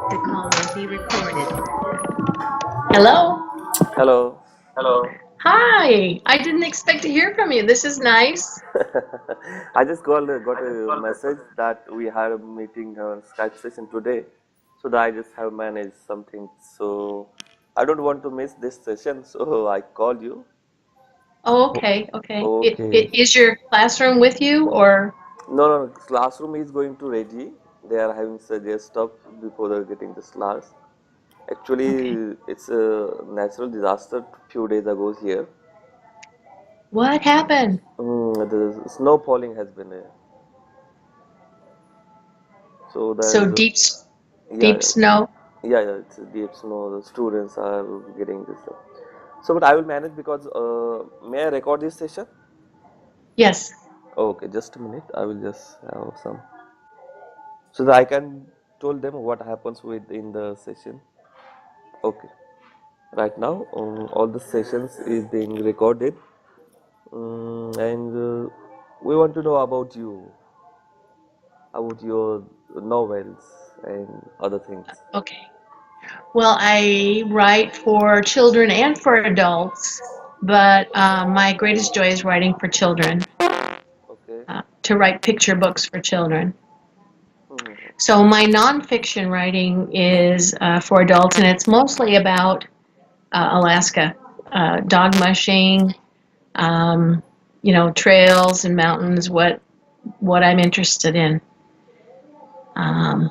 The call may be recorded. Hello. Hello. Hi. I didn't expect to hear from you. This is nice. I just got a message that we had a meeting Skype session today, so that I just have managed something. So I don't want to miss this session, so I called you. Oh, okay. Okay. Okay. Is your classroom with you or? No, no, classroom is going to ready. They are having their stuff before they're getting this class. Okay. Actually, it's a natural disaster few days ago here. What happened? The snow falling has been so there So is a yeah, deep snow? yeah, it's deep snow. The students are getting this. So, but I will manage because may I record this session? Yes. Okay, just a minute. I will just have some so that I can tell them what happens with in the session. Okay, right now all the sessions is being recorded, and we want to know about your novels and other things. Okay. Well, I write for children and for adults, but my greatest joy is writing for children, Okay. to write picture books for children. Mhm. So my nonfiction writing is for adults, and it's mostly about Alaska, dog mushing, um, trails and mountains. What I'm interested in, um,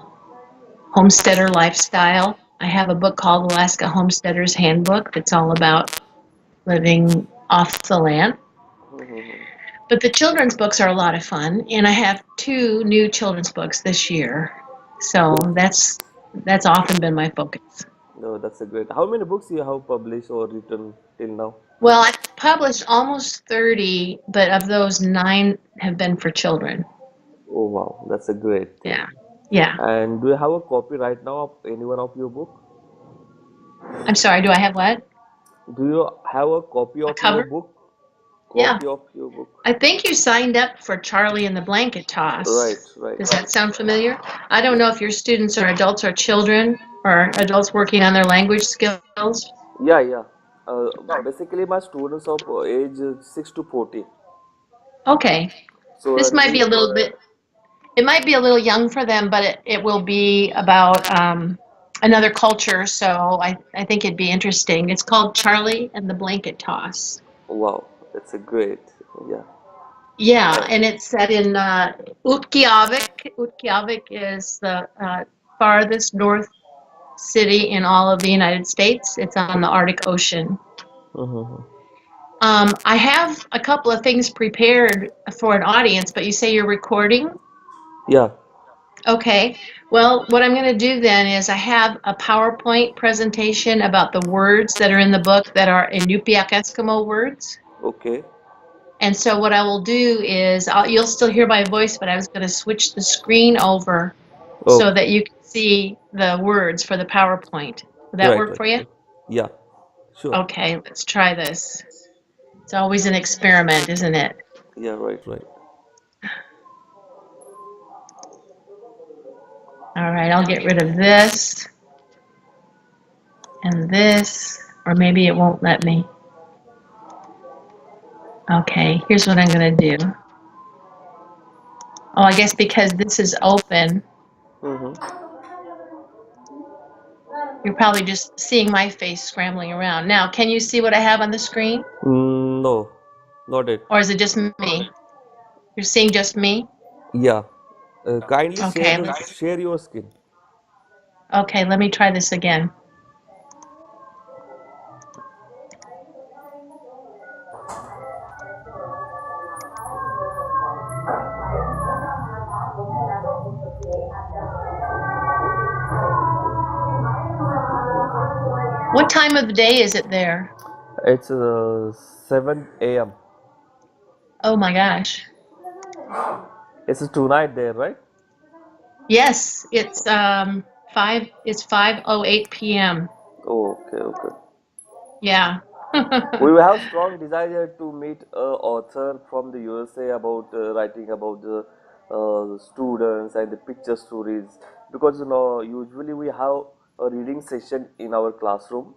homesteader lifestyle. I have a book called Alaska Homesteader's Handbook that's all about living off the land. Mhm. But the children's books are a lot of fun, and I have two new children's books this year. So Oh, that's often been my focus. no, that's a great. How many books you have published or written till now? Well, I've published almost 30, but of those, 9 have been for children. Oh wow, that's a great thing. Yeah. Yeah. And do you have a copy right now of any one of your book? I'm sorry, do I have what? Do you have a copy A of your cover? book? Yeah. Copy of your book? I think you signed up for Charlie and the Blanket Toss. Right, right. Does that sound familiar? I don't know if your students are adults or children or adults working on their language skills. Yeah, yeah. Basically, my students of age 6 to 40. Okay. So This and might be a little bit, it might be a little young for them, but it will be about another culture. So I think it'd be interesting. It's called Charlie and the Blanket Toss. wow, that's a great. Yeah. Yeah, Uh, and it's set in Utqiagvik. Utqiagvik is the farthest north city in all of the United States. It's on the Arctic Ocean. mhm. I have a couple of things prepared for an audience, but you say you're recording? Yeah. Okay. Well, what I'm going to do then is I have a PowerPoint presentation about the words that are in the book that are Inupiaq Eskimo words. Okay. And so what I will do is you'll still hear my voice, but I was going to switch the screen over so Okay. that you can see the words for the PowerPoint. Would that Right, work right, for you? right. Yeah. Sure. Okay, let's try this. It's always an experiment, isn't it? Yeah. Right, right. All right, I'll get rid of this and this, or maybe it won't let me. Okay, here's what I'm going to do. Oh, I guess because this is open, Mm-hmm. you're probably just seeing my face scrambling around. Now, can you see what I have on the screen? No, not it. Or is it just me? You're seeing just me? Yeah. Kindly Okay, share your screen. let me try this again. What time of the day is it there? It's 7 a.m. Oh my gosh. It's tonight there, right? Yes, it's 5:08 p.m. Oh, okay, okay. Yeah. We have strong desire to meet a author from the USA about writing about the students and the picture stories, because usually we have a reading session in our classroom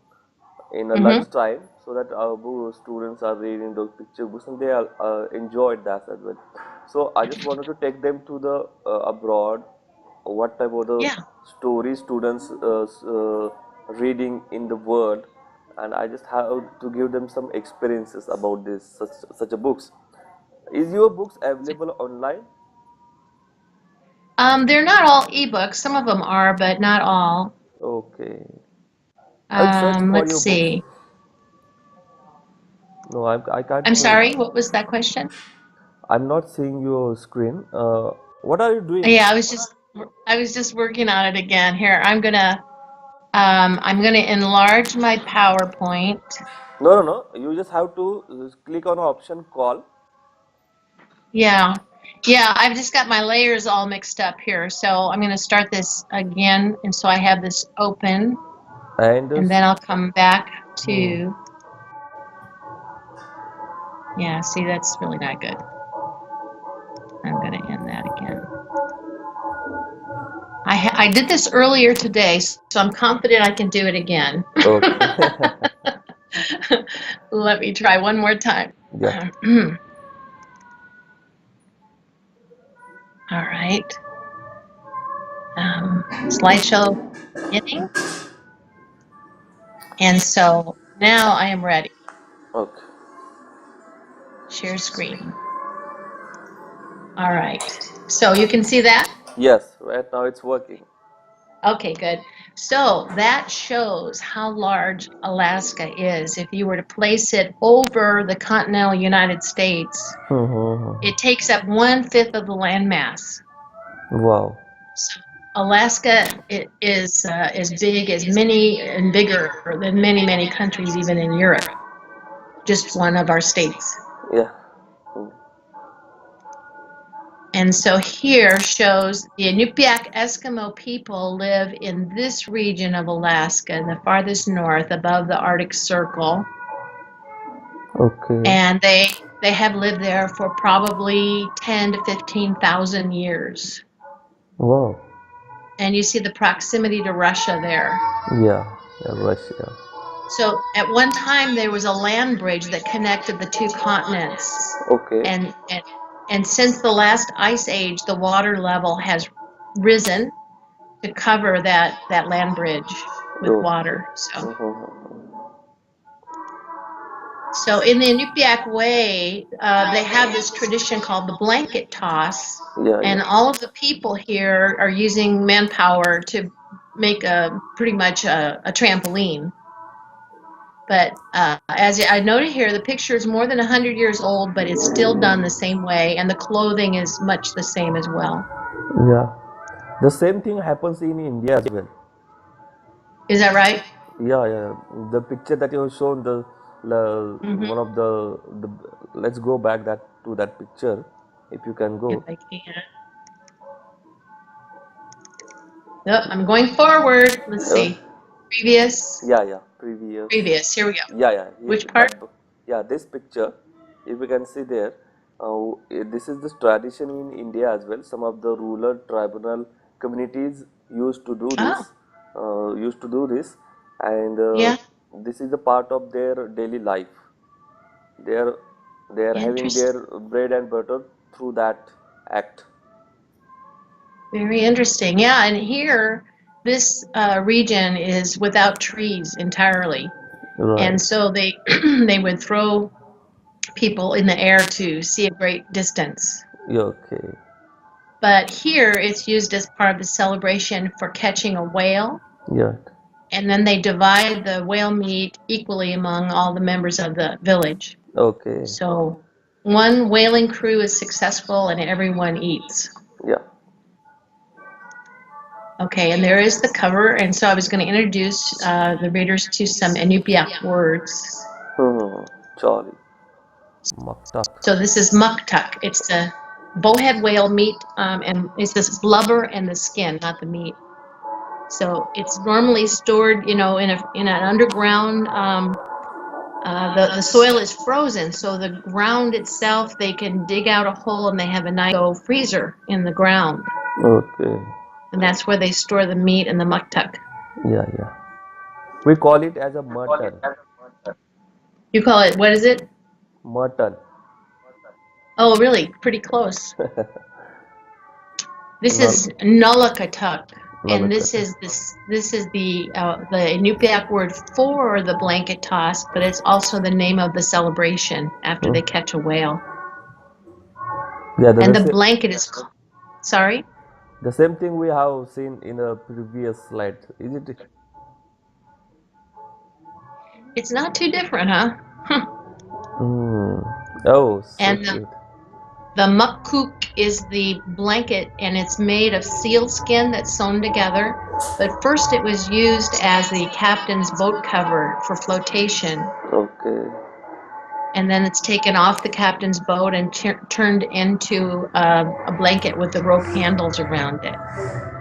in a Mm-hmm. lunchtime, so that our students are reading those picture books and they are enjoyed that as well. So I just wanted to take them to the abroad, what type of the Yeah. story students reading in the world, and I just have to give them some experiences about this such a books. Is your books available online? They're not all ebooks. Some of them are, but not all. Okay, I'll search for Let's your books. see. No, I can't I'm search. sorry, what was that question? I'm not seeing your screen. What are you doing? Yeah, I was just working on it again. Here, I'm gonna enlarge my PowerPoint. No, no, no. You just have to click on option call. Yeah. Yeah, I've just got my layers all mixed up here. So I'm gonna start this again, and so I have this open, And and then I'll come back hmm, to, yeah, see, that's really not good. I'm gonna end that again. I did this earlier today, so I'm confident I can do it again. okay. Let me try one more time. Yeah. All right. Slideshow beginning. And so now I am ready. Okay. Share screen. All right. So you can see that? Yes. Right now it's working. Okay, good. So that shows how large Alaska is. If you were to place it over the continental United States, Hmm. it takes up 1/5 of the landmass. Wow. So Alaska it is as big as many and bigger than many countries, even in Europe. Just one of our states. Yeah. Hmm. And so here shows the Inupiaq Eskimo people live in this region of Alaska, in the farthest north, above the Arctic Circle, Okay. and they have lived there for probably 10 to 15,000 years. Wow. And you see the proximity to Russia there. Yeah. Yeah. Russia. So at one time there was a land bridge that connected the two continents, Okay. and and and since the last ice age, the water level has risen to cover that land bridge with Oh. water. So Hmm. so in the Inupiaq way, they have this tradition called the blanket toss, Yeah. and Yeah. all of the people here are using manpower to make a pretty much a trampoline. But as I noted here, the picture is more than 100 years old, but it's still done the same way, and the clothing is much the same as well. Yeah. The same thing happens in India as well. Is that right? Yeah, yeah. The picture that you have shown, Mm-hmm. one of the let's go back that to that picture, if you can If go. I can. Yep, I'm going forward. Let's Uh, see. Previous, yeah, yeah. Previous. previous. Here we go. Yeah, yeah. Which part? That. Yeah, this picture, if you can see there, this is this tradition in India as well. Some of the rural tribal communities used to do Oh, this, and yeah. this is a part of their daily life. They are they are having Interesting. their bread and butter through that act. Very interesting. Yeah, and here, this region is without trees entirely, and Right. so they they would throw people in the air to see a great distance. Yeah, okay. But here, it's used as part of the celebration for catching a whale, Yeah. and then they divide the whale meat equally among all the members of the village. Okay. So one whaling crew is successful, and everyone eats. Yeah. Okay, and there is the cover, and so I was going to introduce the readers to some Inupiaq words. Hmm. Charlie. Maktak. So this is muktuk. It's the bowhead whale meat, and it's this blubber and the skin, not the meat. So it's normally stored, in an underground The soil is frozen, so the ground itself, they can dig out a hole and they have a nice freezer in the ground, Okay. and that's where they store the meat and the muktuk. Yeah, yeah. We call it as a mutton. You call it, what is it? Mutton. Oh, really? Pretty close. This Nal is Nullakatuk, and Nalakata. this is the Inupiaq word for the blanket toss, but it's also the name of the celebration after Hmm. they catch a whale. Yeah, And the blanket is, sorry, the same thing we have seen in a previous slide, isn't it? it's not too different, huh? Mm. Oh, so And cute. the mukuk is the blanket, and it's made of seal skin that's sewn together. But first, it was used as the captain's boat cover for flotation. Okay. And then it's taken off the captain's boat and turned into a blanket with the rope handles around it.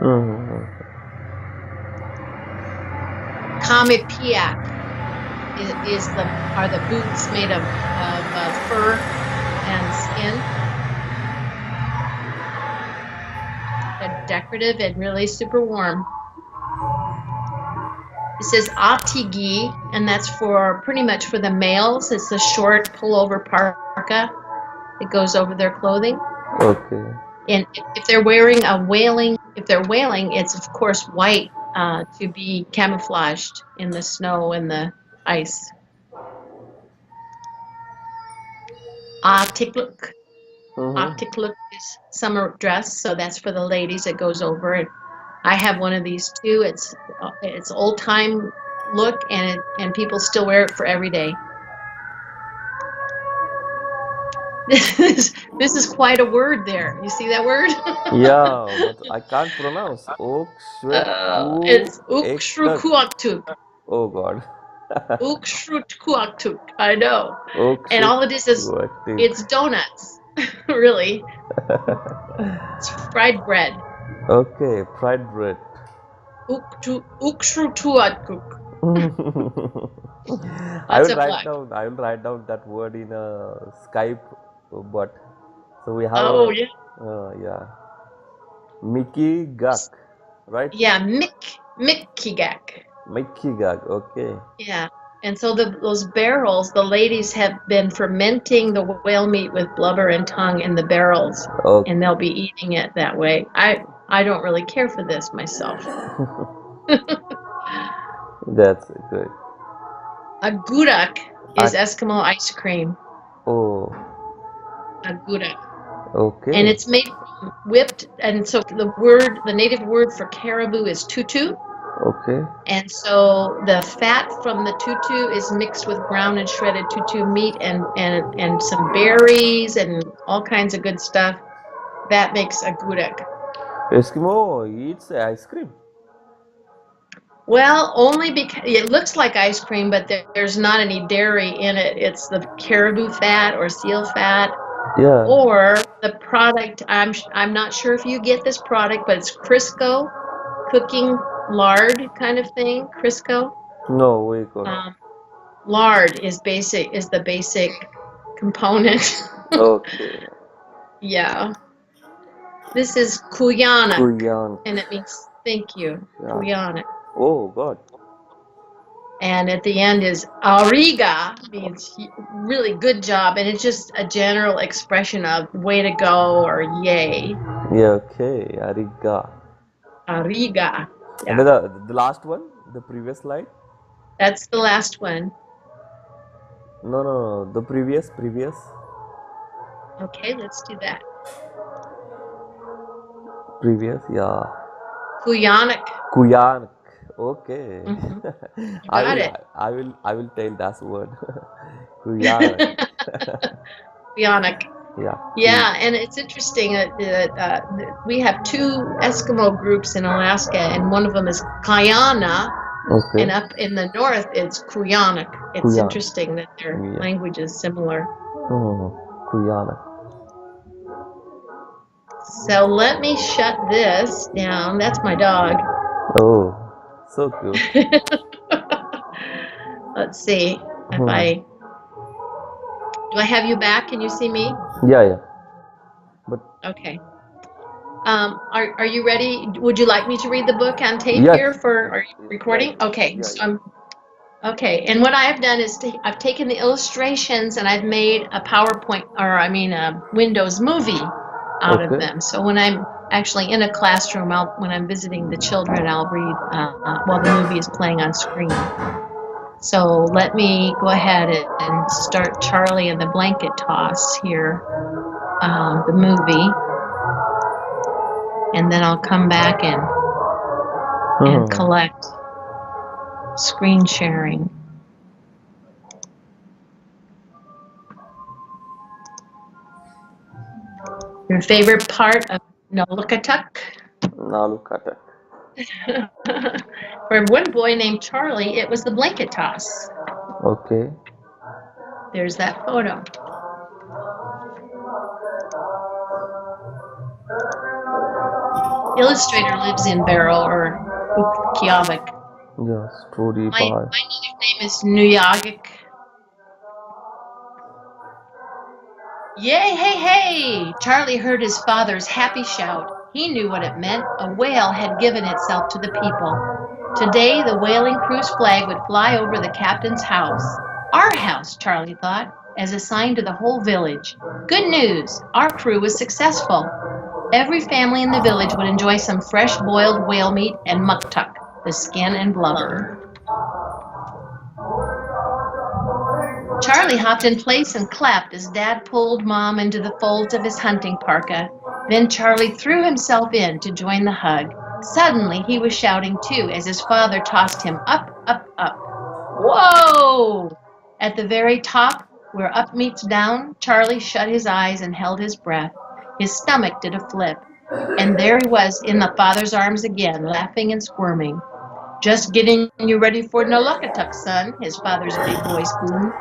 Mm. Kamipiak are the boots made of fur and skin. They're decorative and really super warm. It says atigi, and that's for pretty much for the males. It's the short pullover parka that goes over their clothing. Okay. And if they're wearing if they're whaling, it's of course white to be camouflaged in the snow and the ice. Atikluk. Mm-hmm. Atikluk is summer dress, so that's for the ladies. It goes over it. I have one of these too. It's old time look, and people still wear it for every day. This is quite a word there. You see that word? Yeah, but I can't pronounce. Ok, Shwet, Ku, It's Ektak. ukshrukuaktuk. Oh God. Ukshrukuaktuk. I know. Ok, And Shwet, all it is Ku, Ektak. it's donuts, really. It's fried bread. Okay, fried bread. Ukshrutuatkuk. I Lots will of write luck. down. I will write down that word in a Skype, but so we have Oh a yeah. yeah, Mickey Gak, right? Yeah, Mikkigak. Mickey Gak. Okay. Yeah. And so those barrels, the ladies have been fermenting the whale meat with blubber and tongue in the barrels, Okay. and they'll be eating it that way. I don't really care for this myself. That's good. A gudak is At Eskimo ice cream. oh, A gudak. And okay, it's made from whipped, and so the native word for caribou is tutu. okay. And so the fat from the tutu is mixed with ground and shredded tutu meat and some berries and all kinds of good stuff. That makes a gudeg. Eskimo eats ice cream. Well, only because it looks like ice cream, but there's not any dairy in it. It's the caribou fat or seal fat, Yeah. or the product. I'm not sure if you get this product, but it's Crisco cooking lard kind of thing. Crisco. No, we got. Lard is the basic component. Okay. Yeah. This is kuyanak, Kuyan. and it means thank you. Yeah. Kuyanak. Oh God. And at the end is ariga, means really good job, and it's just a general expression of way to go or yay. Yeah. Okay. Ariga. Ariga. And Yeah. the last one, the previous slide. That's the last one. No, no, no. The previous. Okay, let's do that. Previous. Yeah. Kuyanak. Kuyan. Okay. Mm-hmm. You I got will. it. I will tell that word. Kuyan. Kuyanak. Yeah. Yeah, and it's interesting that we have two Eskimo groups in Alaska, and one of them is Kayana, Okay. and up in the north it's Kuyanak. It's Kuyan. interesting that their Yeah. language is similar. Oh, Kuyan. So let me shut this down. That's my dog. Oh, so cute. Let's see if I Do I have you back? Can you see me? Yeah, yeah. But Okay. Are you ready? Would you like me to read the book on tape yes, here for, are you right. recording? Okay, Yeah, so yeah. okay. And what I have done is I've taken the illustrations and I've made a PowerPoint, or I mean a Windows movie out of Okay. them. So when I'm actually in a classroom, when I'm visiting the children, I'll read while the movie is playing on screen. So let me go ahead and start Charlie and the Blanket Toss here, the movie, and then I'll come back and Hmm. collect screen sharing. Your favorite part of Nullicutuck? Now look at it. For one boy named Charlie, it was the blanket toss. Okay. There's that photo. Illustrator lives in Barrow or Ukkiavik. Yeah, story My by. name is Nuyagik. Yay, hey, hey! Charlie heard his father's happy shout. He knew what it meant. A whale had given itself to the people. Today, the whaling crew's flag would fly over the captain's house. Our house, Charlie thought, as a sign to the whole village. Good news! Our crew was successful. Every family in the village would enjoy some fresh boiled whale meat and muktuk, the skin and blubber. Charlie hopped in place and clapped as Dad pulled Mom into the folds of his hunting parka. Then Charlie threw himself in to join the hug. Suddenly he was shouting too as his father tossed him up, up, up. Whoa! At the very top, where up meets down, Charlie shut his eyes and held his breath. His stomach did a flip. And there he was in the father's arms again, laughing and squirming. Just getting you ready for Nullicutuck, son, his father's big voice boomed.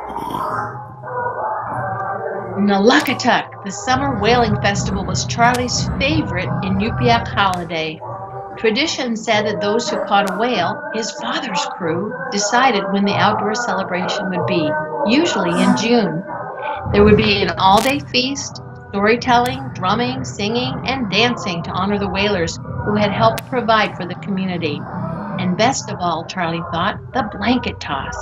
Nullicutuck, the summer whaling festival, was Charlie's favorite Inupiaq holiday. Tradition said that those who caught a whale, his father's crew, decided when the outdoor celebration would be, usually in June. There would be an all-day feast, storytelling, drumming, singing, and dancing to honor the whalers who had helped provide for the community. And best of all, Charlie thought, the blanket toss.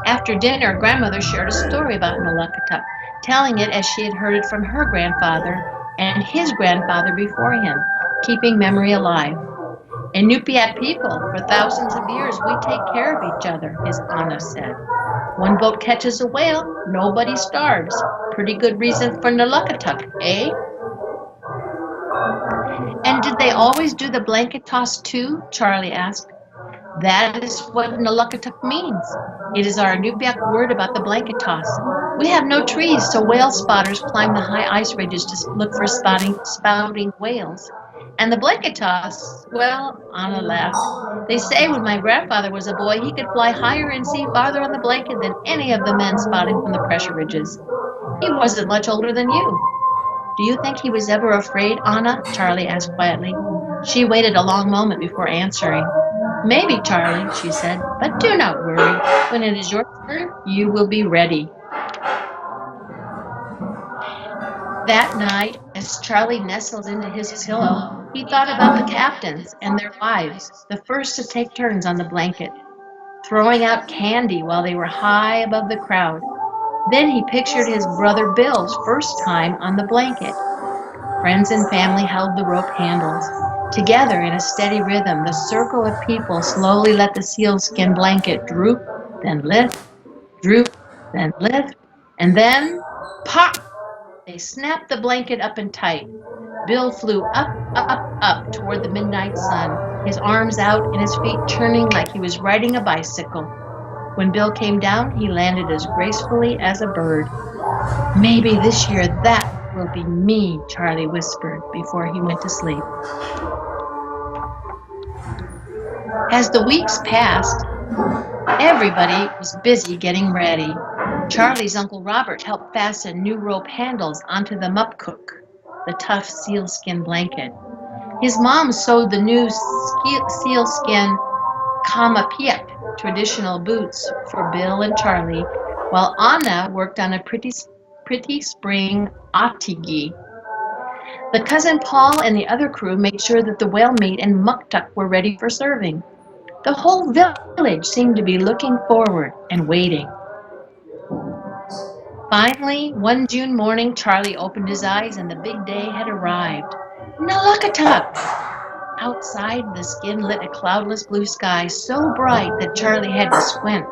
After dinner, Grandmother shared a story about Nullicutuck, telling it as she had heard it from her grandfather and his grandfather before him, keeping memory alive. Inupiat people, for thousands of years, we take care of each other, his Anna said. One boat catches a whale, nobody starves. Pretty good reason for Nullicutuck, eh? And did they always do the blanket toss too? Charlie asked. That is what Nullicutuck means. It is our Inupiaq word about the blanket toss. We have no trees, so whale spotters climb the high ice ridges to look for spouting whales. And the blanket toss, well, Anna laughed. They say when my grandfather was a boy, he could fly higher and see farther on the blanket than any of the men spotting from the pressure ridges. He wasn't much older than you. Do you think he was ever afraid, Anna? Charlie asked quietly. She waited a long moment before answering. Maybe, Charlie, she said, but do not worry. When it is your turn, you will be ready. That night, as Charlie nestled into his pillow, he thought about the captains and their wives, the first to take turns on the blanket, throwing out candy while they were high above the crowd. Then he pictured his brother Bill's first time on the blanket. Friends and family held the rope handles. Together in a steady rhythm, the circle of people slowly let the sealskin blanket droop, then lift, droop, then lift, and then pop! They snapped the blanket up and tight. Bill flew up, up, up toward the midnight sun, his arms out and his feet churning like he was riding a bicycle. When Bill came down, he landed as gracefully as a bird. Maybe this year that will be me, Charlie whispered before he went to sleep. As the weeks passed, everybody was busy getting ready. Charlie's Uncle Robert helped fasten new rope handles onto the mupkuk, the tough sealskin blanket. His mom sewed the new sealskin kamapiak, traditional boots, for Bill and Charlie, while Anna worked on a pretty pretty spring atigi. The cousin Paul and the other crew made sure that the whale meat and muktuk were ready for serving. The whole village seemed to be looking forward and waiting. Finally, one June morning, Charlie opened his eyes and the big day had arrived. Nalakatuk! Outside, the skin lit a cloudless blue sky so bright that Charlie had to squint.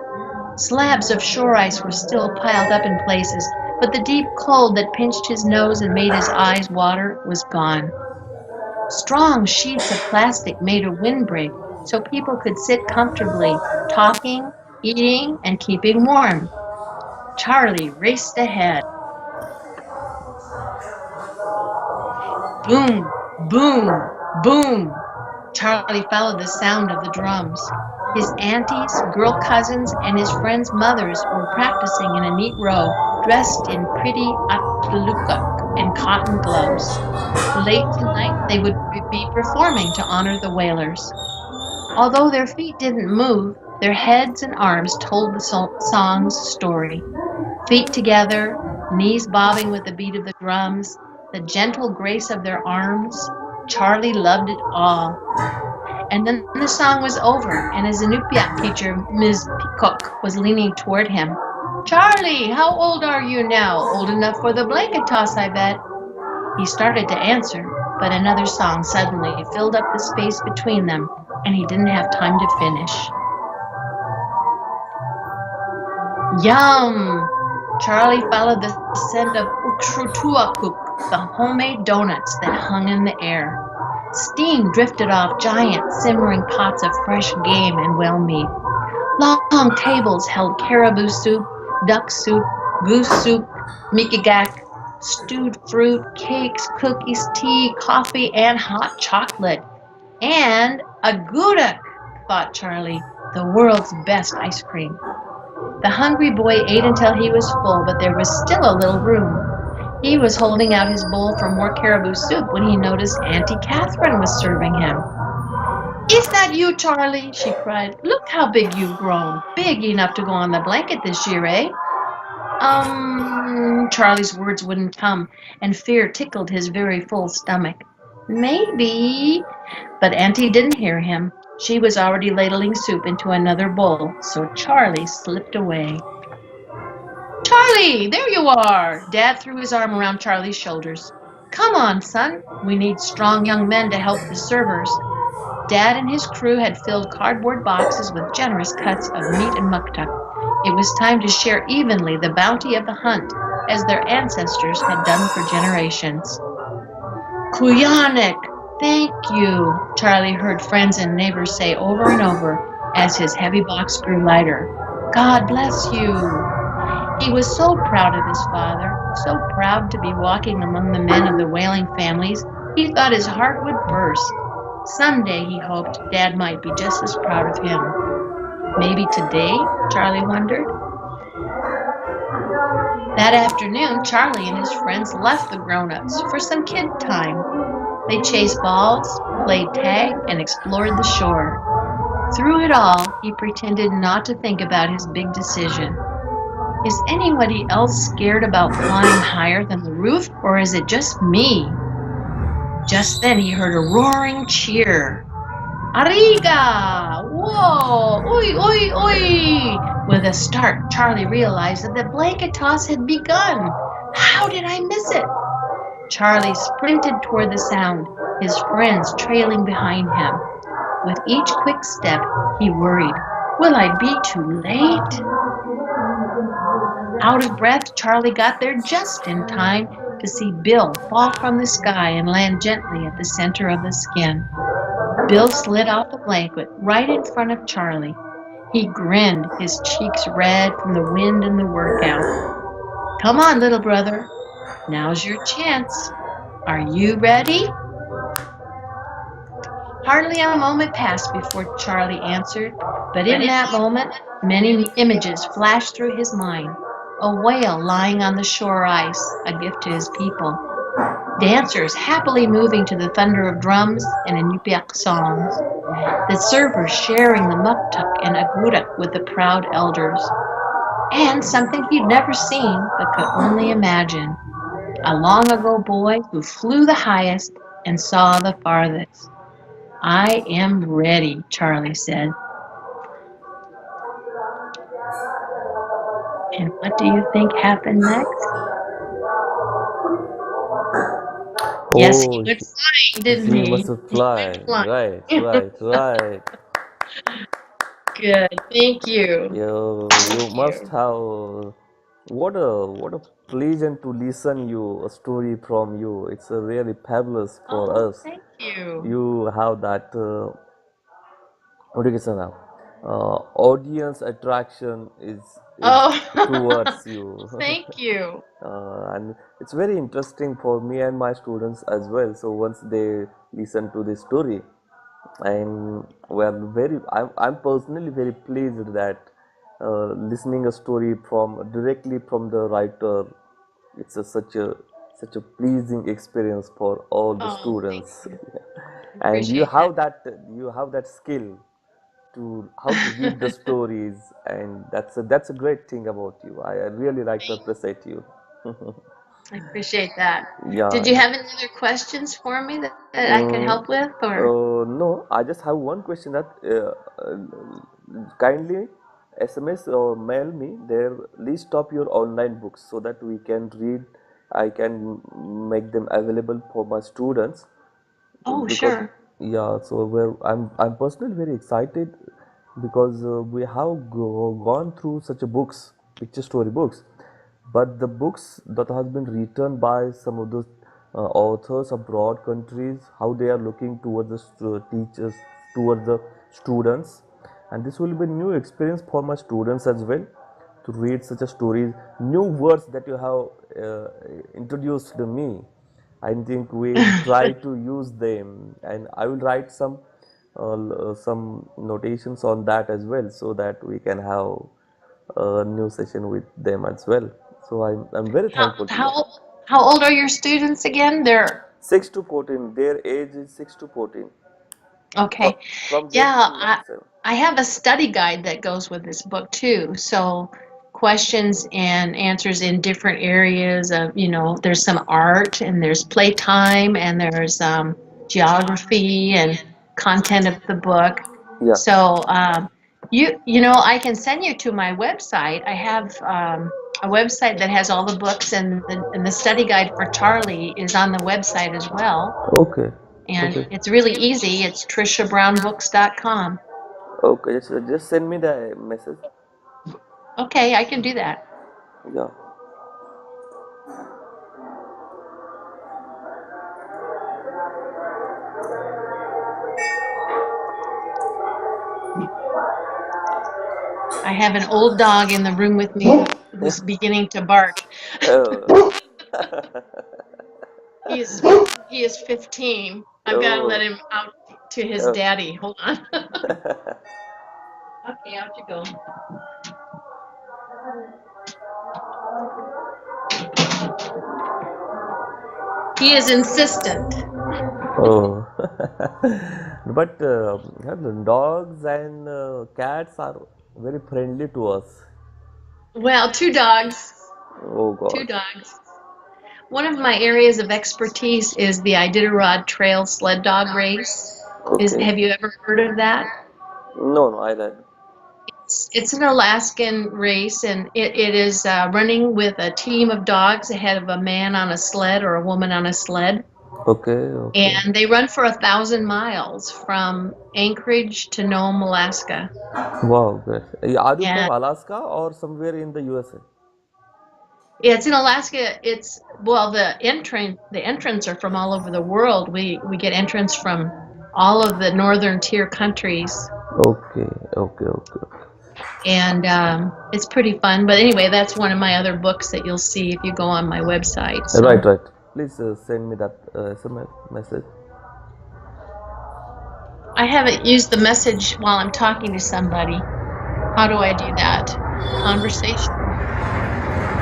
Slabs of shore ice were still piled up in places, but the deep cold that pinched his nose and made his eyes water was gone. Strong sheets of plastic made a windbreak so people could sit comfortably, talking, eating, and keeping warm. Charlie raced ahead. Boom, boom, boom. Charlie followed the sound of the drums. His aunties, girl cousins, and his friends' mothers were practicing in a neat row, dressed in pretty atlukak and cotton gloves. Late tonight, they would be performing to honor the whalers. Although their feet didn't move, their heads and arms told the song's story. Feet together, knees bobbing with the beat of the drums, the gentle grace of their arms. Charlie loved it all. And then the song was over, and his Inupiat teacher, Ms. Peacock, was leaning toward him. Charlie, how old are you now? Old enough for the blanket toss, I bet. He started to answer, but another song suddenly filled up the space between them, and he didn't have time to finish. Yum! Charlie followed the scent of ukshutuakuk, the homemade donuts that hung in the air. Steam drifted off giant simmering pots of fresh game and whale meat. Long tables held caribou soup, duck soup, goose soup, mikigak, stewed fruit, cakes, cookies, tea, coffee, and hot chocolate. And a goudak, thought Charlie, the world's best ice cream. The hungry boy ate until he was full, but there was still a little room. He was holding out his bowl for more caribou soup when he noticed Auntie Catherine was serving him. Is that you, Charlie? She cried. Look how big you've grown. Big enough to go on the blanket this year, eh? Charlie's words wouldn't come, and fear tickled his very full stomach. Maybe. But Auntie didn't hear him. She was already ladling soup into another bowl, so Charlie slipped away. Charlie, there you are! Dad threw his arm around Charlie's shoulders. Come on, son. We need strong young men to help the servers. Dad and his crew had filled cardboard boxes with generous cuts of meat and muktuk. It was time to share evenly the bounty of the hunt, as their ancestors had done for generations. Kuyanik, thank you, Charlie heard friends and neighbors say over and over as his heavy box grew lighter. God bless you. He was so proud of his father, so proud to be walking among the men of the whaling families, he thought his heart would burst. Someday, he hoped, Dad might be just as proud of him. Maybe today, Charlie wondered. That afternoon, Charlie and his friends left the grown-ups for some kid time. They chased balls, played tag, and explored the shore. Through it all, he pretended not to think about his big decision. Is anybody else scared about flying higher than the roof, or is it just me? Just then he heard a roaring cheer. Ariga! Whoa! Oi, oi, oi! With a start, Charlie realized that the blanket toss had begun. How did I miss it? Charlie sprinted toward the sound, his friends trailing behind him. With each quick step, he worried, will I be too late? Out of breath, Charlie got there just in time to see Bill fall from the sky and land gently at the center of the skin. Bill slid off the blanket right in front of Charlie. He grinned, his cheeks red from the wind and the workout. Come on, little brother. Now's your chance. Are you ready? Hardly a moment passed before Charlie answered, but in that moment, many images flashed through his mind. A whale lying on the shore ice, a gift to his people. Dancers happily moving to the thunder of drums and Inupiaq songs. The servers sharing the muktuk and agudak with the proud elders. and something he'd never seen but could only imagine. A long ago boy who flew the highest and saw the farthest. I am ready, Charlie said. And what do you think happened next? Yes, he Oh, went flying, didn't he must he? have He went fly. Right, flying. right, right. Good. Thank you. You Thank must you. have what a pleasant to listen you a story from you. It's a really fabulous for Oh, us. thank you. You have that what do you say now? Audience attraction is Oh, towards you. thank you. And it's very interesting for me and my students as well. So once they listen to this story, and I'm personally very pleased that listening a story from directly from the writer, it's such a pleasing experience for all the Oh, thank students. you. I And appreciate that. you have that skill to how to read the stories, and that's a great thing about you. I really like to Thank appreciate you. I appreciate that. Did you Yeah. have any other questions for me that I could help Mm, with, or? no, I just have one question that kindly SMS or mail me their list of your online books so that we can read. I can make them available for my students Oh, because sure. yeah. So I'm personally very excited because we have gone through such a books, picture story books, but the books that has been written by some of the authors abroad countries, how they are looking towards the teachers, towards the students, and this will be new experience for my students as well to read such a stories, new words that you have introduced to me. I think we'll try to use them, and I will write some notations on that as well, so that we can have a new session with them as well. So I'm very How thankful to you. how how old are your students again? They're 6 to 14, their age is 6 to 14, from okay. from 0 Yeah, to I 7. I have a study guide that goes with this book too. So questions and answers in different areas of, there's some art and there's playtime and there's geography and content of the book. Yeah. So I can send you to my website. I have a website that has all the books, and the study guide for Charlie is on the website as well. Okay. And Okay. it's really easy. It's triciabrownbooks.com. Okay. Just send me the message. Okay, I can do that. Yeah. I have an old dog in the room with me who's beginning to bark. Oh. He is he is 15. I've got to let Oh. him out to his Oh. daddy. Hold on. Okay, out you go. He is insistent. Oh. But yeah, the dogs and cats are very friendly to us. Well, two dogs. Oh Two God. dogs. One of my areas of expertise is the Iditarod Trail Sled Dog Race. Okay. Have you ever heard of that? No, no, I read. It's an Alaskan race, and it is running with a team of dogs ahead of a man on a sled or a woman on a sled. Okay, okay. And they run for 1,000 miles from Anchorage to Nome, Alaska. Wow, great. Are you from And Alaska or somewhere in the USA? it's in Alaska. It's well, the entrants are from all over the world. We get entrants from all of the northern tier countries, Okay, okay, okay. and it's pretty fun. But anyway, that's one of my other books that you'll see if you go on my website. Right, So right. Please send me that SMS message. I haven't used the message while I'm talking to somebody. How do I do that? Conversation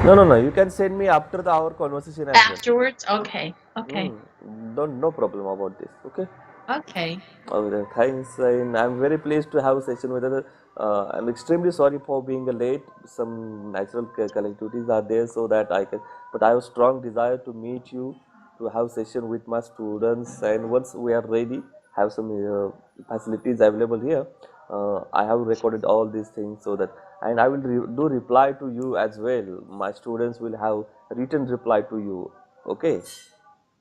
No, no, no. You can send me after our conversation as well. afterwards? Okay, okay. Mm, don't no problem about this. Okay. Okay. Okay, thanks. And I'm very pleased to have a session with other. I'm extremely sorry for being late. Some natural collectivities are there, so that I can. But I have strong desire to meet you, to have session with my students, and once we are ready, have some facilities available here. I have recorded all these things so that, and I will do reply to you as well. My students will have written reply to you. Okay.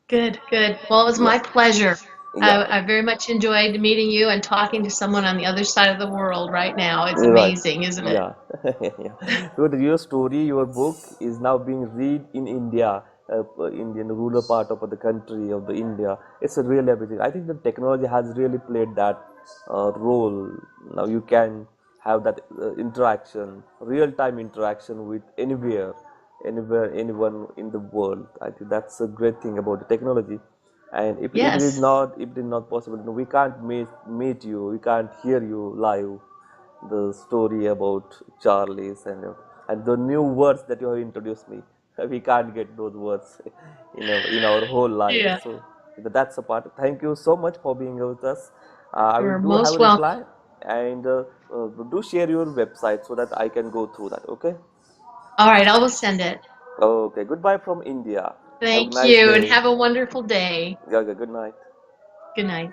Good, good. Well, it was Yeah. my pleasure. Yeah. I very much enjoyed meeting you and talking to someone on the other side of the world right now. It's Right. amazing, isn't it? Yeah. Yeah. So your story, your book is now being read in India, Indian rural part of the country of the India. It's a really amazing. I think the technology has really played that role. Now you can have that interaction, real-time interaction with anywhere, anyone in the world. I think that's a great thing about the technology. And if it is Yes. not, if it is not possible, we can't meet you, we can't hear you live the story about Charlie's and the new words that you have introduced me. We can't get those words in our whole life. Yeah. So that's a part. Thank you so much for being with us. I will You're do have most a welcome. reply and do share your website so that I can go through that. Okay. All right, I will send it. Okay. Goodbye from India. Have a Thank nice you and day. have a wonderful day. Yeah. Okay, good night. Good night.